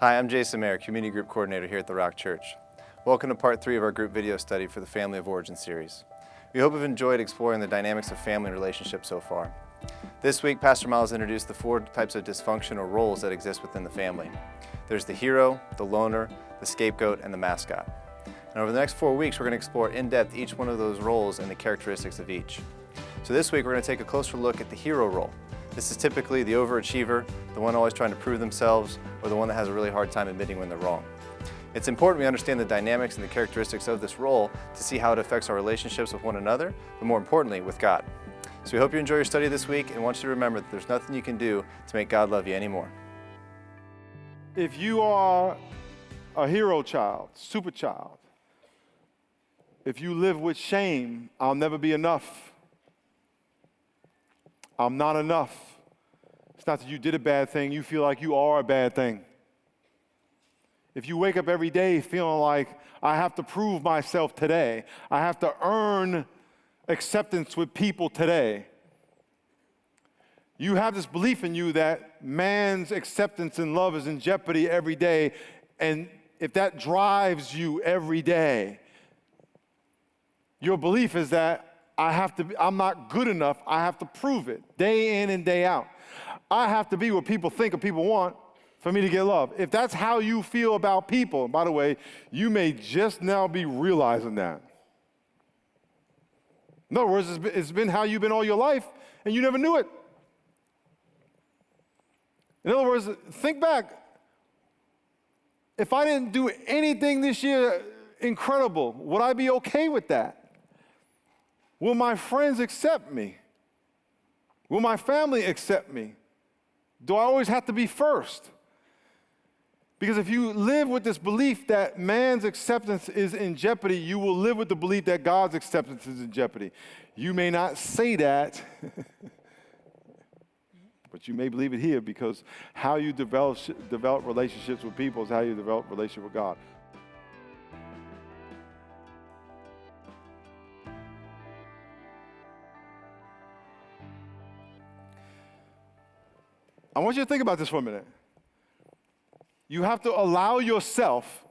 Hi, I'm Jason Mayer, Community Group Coordinator here at The Rock Church. Welcome to part 3 of our group video study for the Family of Origin series. We hope you've enjoyed exploring the dynamics of family relationships so far. This week, Pastor Miles introduced the 4 types of dysfunction or roles that exist within the family. There's the hero, the loner, the scapegoat, and the mascot. And over the next 4 weeks, we're going to explore in depth each one of those roles and the characteristics of each. So this week, we're going to take a closer look at the hero role. This is typically the overachiever, the one always trying to prove themselves, or the one that has a really hard time admitting when they're wrong. It's important we understand the dynamics and the characteristics of this role to see how it affects our relationships with one another, but more importantly, with God. So we hope you enjoy your study this week and want you to remember that there's nothing you can do to make God love you anymore. If you are a hero child, super child, if you live with shame, I'll never be enough. I'm not enough. It's not that you did a bad thing, you feel like you are a bad thing. If you wake up every day feeling like I have to prove myself today, I have to earn acceptance with people today, you have this belief in you that man's acceptance and love is in jeopardy every day, and if that drives you every day, your belief is that I'm not good enough, I have to prove it day in and day out. I have to be what people think or people want for me to get love. If that's how you feel about people, and by the way, you may just now be realizing that. In other words, it's been how you've been all your life, and you never knew it. In other words, think back. If I didn't do anything this year incredible, would I be okay with that? Will my friends accept me? Will my family accept me? Do I always have to be first? Because if you live with this belief that man's acceptance is in jeopardy, you will live with the belief that God's acceptance is in jeopardy. You may not say that, but you may believe it here, because how you develop relationships with people is how you develop relationship with God. I want you to think about this for a minute. You have to allow yourself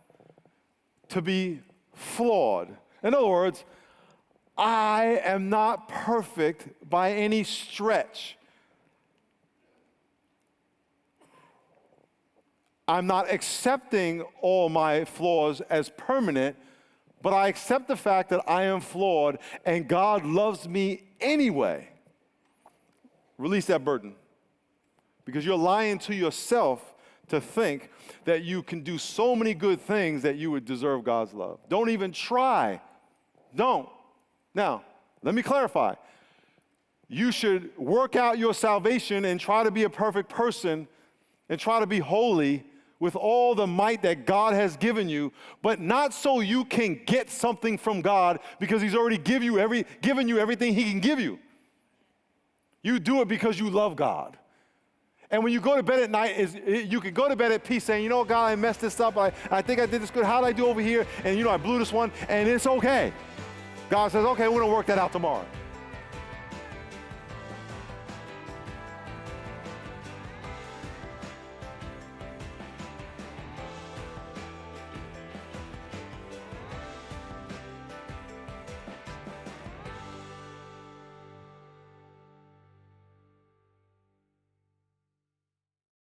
to be flawed. In other words, I am not perfect by any stretch. I'm not accepting all my flaws as permanent, but I accept the fact that I am flawed and God loves me anyway. Release that burden. Because you're lying to yourself to think that you can do so many good things that you would deserve God's love. Don't even try. Don't. Now, let me clarify. You should work out your salvation and try to be a perfect person and try to be holy with all the might that God has given you, but not so you can get something from God, because He's already given you everything He can give you. You do it because you love God. And when you go to bed at night, you can go to bed at peace saying, you know, God, I messed this up. I think I did this good. How did I do over here? And, I blew this one, and it's okay. God says, okay, we're going to work that out tomorrow.